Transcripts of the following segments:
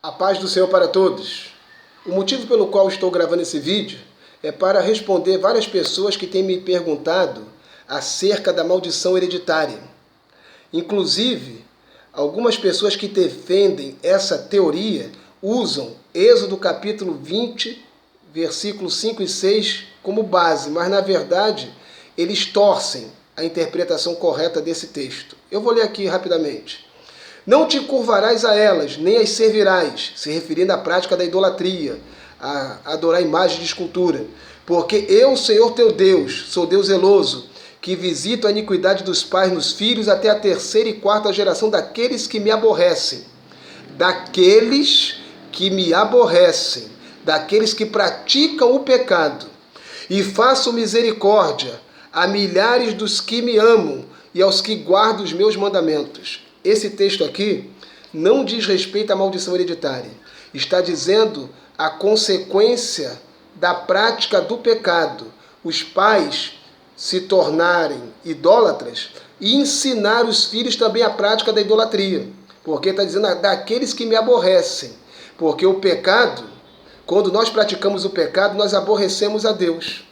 A paz do Senhor para todos. O motivo pelo qual estou gravando esse vídeo é para responder várias pessoas que têm me perguntado acerca da maldição hereditária. Inclusive, algumas pessoas que defendem essa teoria usam Êxodo capítulo 20, versículos 5 e 6 como base, mas na verdade eles torcem a interpretação correta desse texto. Eu vou ler aqui rapidamente. Não te curvarás a elas, nem as servirás, se referindo à prática da idolatria, a adorar imagens de escultura. Porque eu, Senhor teu Deus, sou Deus zeloso, que visito a iniquidade dos pais nos filhos até a terceira e quarta geração daqueles que me aborrecem. Daqueles que me aborrecem, daqueles que praticam o pecado. E faço misericórdia a milhares dos que me amam e aos que guardam os meus mandamentos. Esse texto aqui não diz respeito à maldição hereditária. Está dizendo a consequência da prática do pecado. Os pais se tornarem idólatras e ensinar os filhos também a prática da idolatria. Porque está dizendo daqueles que me aborrecem. Porque o pecado, quando nós praticamos o pecado, nós aborrecemos a Deus.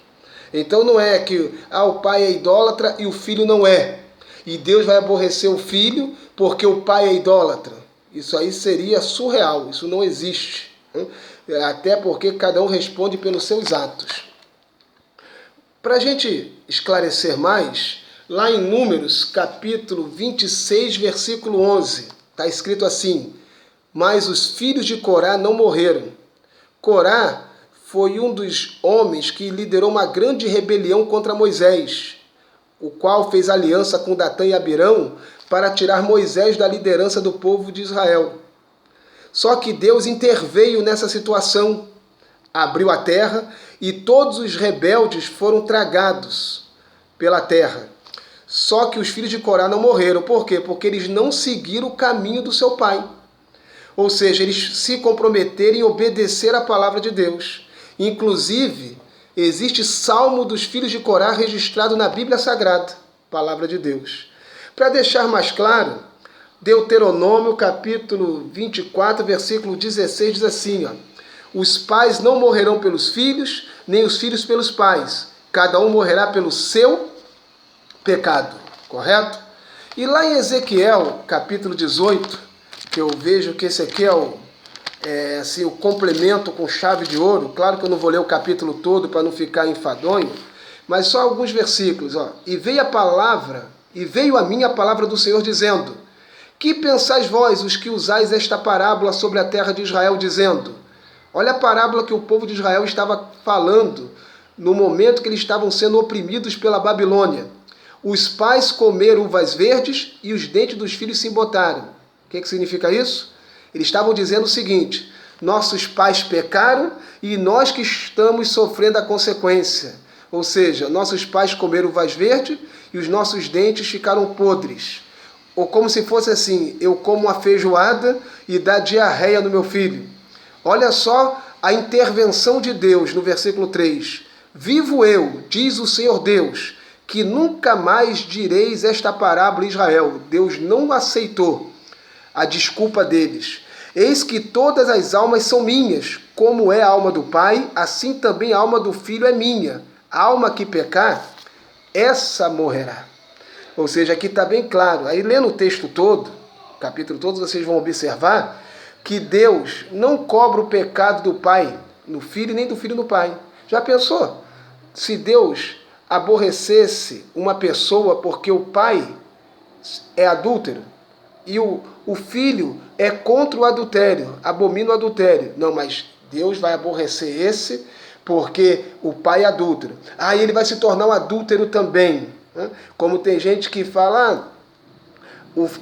Então não é que o pai é idólatra e o filho não é. E Deus vai aborrecer o filho porque o pai é idólatra. Isso aí seria surreal, isso não existe. Até porque cada um responde pelos seus atos. Para a gente esclarecer mais, lá em Números, capítulo 26, versículo 11, está escrito assim: mas os filhos de Corá não morreram. Corá foi um dos homens que liderou uma grande rebelião contra Moisés, o qual fez aliança com Datã e Abirão para tirar Moisés da liderança do povo de Israel. Só que Deus interveio nessa situação, abriu a terra e todos os rebeldes foram tragados pela terra. Só que os filhos de Corá não morreram. Por quê? Porque eles não seguiram o caminho do seu pai. Ou seja, eles se comprometeram em obedecer a palavra de Deus. Inclusive, existe Salmo dos filhos de Corá registrado na Bíblia Sagrada, palavra de Deus. Para deixar mais claro, Deuteronômio capítulo 24, versículo 16 diz assim, os pais não morrerão pelos filhos, nem os filhos pelos pais. Cada um morrerá pelo seu pecado. Correto? E lá em Ezequiel capítulo 18, que eu vejo que esse aqui é assim, o complemento com chave de ouro. Claro que eu não vou ler o capítulo todo para não ficar enfadonho, mas só alguns versículos. E veio a mim a palavra do Senhor dizendo: que pensais vós, os que usais esta parábola sobre a terra de Israel, dizendo? Olha a parábola que o povo de Israel estava falando no momento que eles estavam sendo oprimidos pela Babilônia. Os pais comeram uvas verdes e os dentes dos filhos se embotaram. O que significa isso? Eles estavam dizendo o seguinte: nossos pais pecaram e nós que estamos sofrendo a consequência. Ou seja, nossos pais comeram uvas verdes e os nossos dentes ficaram podres. Ou como se fosse assim: eu como uma feijoada e dá diarreia no meu filho. Olha só a intervenção de Deus no versículo 3. Vivo eu, diz o Senhor Deus, que nunca mais direis esta parábola em Israel. Deus não aceitou a desculpa deles. Eis que todas as almas são minhas, como é a alma do Pai, assim também a alma do Filho é minha. A alma que pecar, essa morrerá. Ou seja, aqui está bem claro. Aí lendo o texto todo, o capítulo todo, vocês vão observar que Deus não cobra o pecado do pai no filho, nem do filho no pai. Já pensou? Se Deus aborrecesse uma pessoa porque o pai é adúltero, e o filho é contra o adultério, abomina o adultério. Não, mas Deus vai aborrecer esse porque o pai é adúltero. Aí ele vai se tornar um adúltero também. Como tem gente que fala,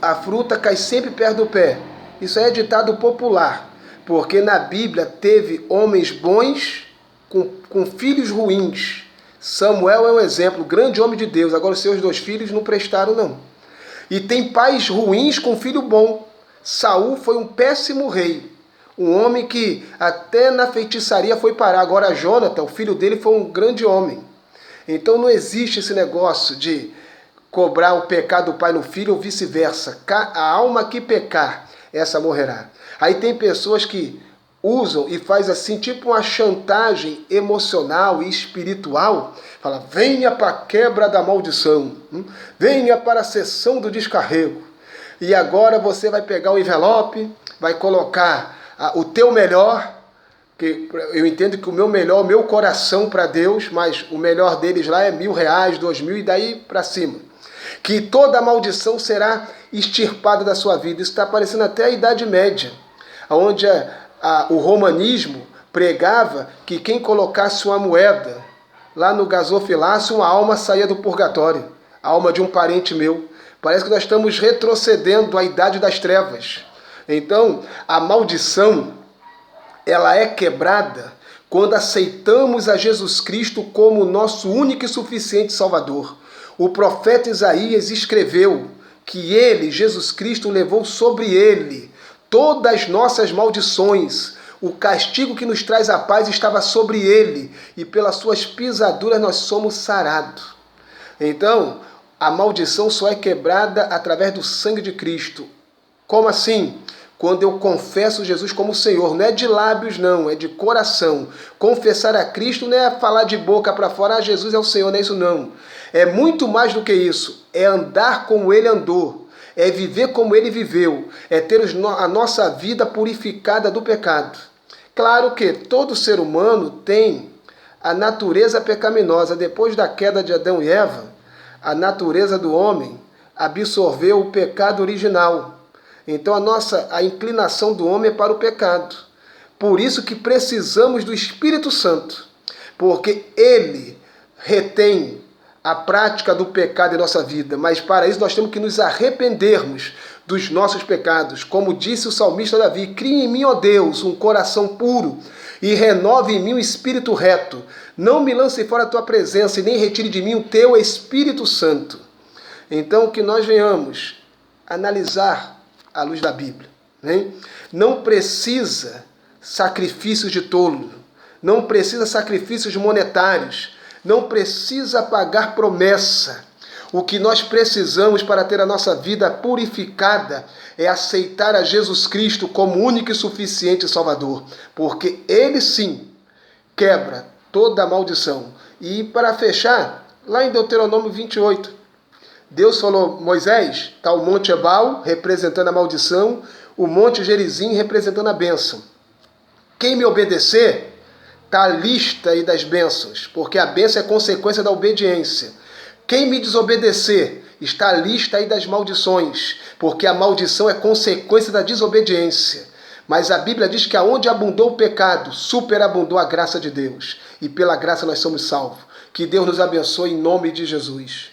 a fruta cai sempre perto do pé. Isso é ditado popular, porque na Bíblia teve homens bons com filhos ruins. Samuel é um exemplo, grande homem de Deus. Agora os seus 2 filhos não prestaram, não. E tem pais ruins com filho bom. Saul foi um péssimo rei. Um homem que até na feitiçaria foi parar. Agora Jonathan, o filho dele, foi um grande homem. Então não existe esse negócio de cobrar o pecado do pai no filho ou vice-versa. A alma que pecar, essa morrerá. Aí tem pessoas que usam e faz assim, tipo uma chantagem emocional e espiritual. Fala, venha para a quebra da maldição, venha para a sessão do descarrego. E agora você vai pegar o envelope, vai colocar o teu melhor, que eu entendo que o meu melhor, o meu coração para Deus, mas o melhor deles lá é R$1.000, R$2.000 e daí para cima. Que toda maldição será extirpada da sua vida. Isso está parecendo até a Idade Média, onde o romanismo pregava que quem colocasse uma moeda lá no gasofilácio, uma alma saía do purgatório, a alma de um parente meu. Parece que nós estamos retrocedendo à Idade das Trevas. Então, a maldição, ela é quebrada quando aceitamos a Jesus Cristo como nosso único e suficiente Salvador. O profeta Isaías escreveu que ele, Jesus Cristo, levou sobre ele todas as nossas maldições. O castigo que nos traz a paz estava sobre ele, e pelas suas pisaduras nós somos sarados. Então, a maldição só é quebrada através do sangue de Cristo. Como assim? Quando eu confesso Jesus como Senhor, não é de lábios não, é de coração. Confessar a Cristo não é falar de boca para fora, Jesus é o Senhor, não é isso não. É muito mais do que isso, é andar como Ele andou, é viver como Ele viveu, é ter a nossa vida purificada do pecado. Claro que todo ser humano tem a natureza pecaminosa. Depois da queda de Adão e Eva, a natureza do homem absorveu o pecado original. Então a inclinação do homem é para o pecado. Por isso que precisamos do Espírito Santo, porque ele retém a prática do pecado em nossa vida, mas para isso nós temos que nos arrependermos dos nossos pecados. Como disse o salmista Davi, cria em mim, ó Deus, um coração puro e renove em mim um espírito reto. Não me lance fora a tua presença e nem retire de mim o teu Espírito Santo. Então que nós venhamos analisar à luz da Bíblia. Né? Não precisa sacrifícios de tolo, não precisa sacrifícios monetários, não precisa pagar promessa. O que nós precisamos para ter a nossa vida purificada é aceitar a Jesus Cristo como único e suficiente Salvador, porque Ele sim quebra toda a maldição. E para fechar, lá em Deuteronômio 28, Deus falou, Moisés, está o Monte Ebal representando a maldição, o Monte Gerizim representando a bênção. Quem me obedecer, está a lista aí das bênçãos, porque a bênção é consequência da obediência. Quem me desobedecer, está a lista aí das maldições, porque a maldição é consequência da desobediência. Mas a Bíblia diz que aonde abundou o pecado, superabundou a graça de Deus. E pela graça nós somos salvos. Que Deus nos abençoe em nome de Jesus.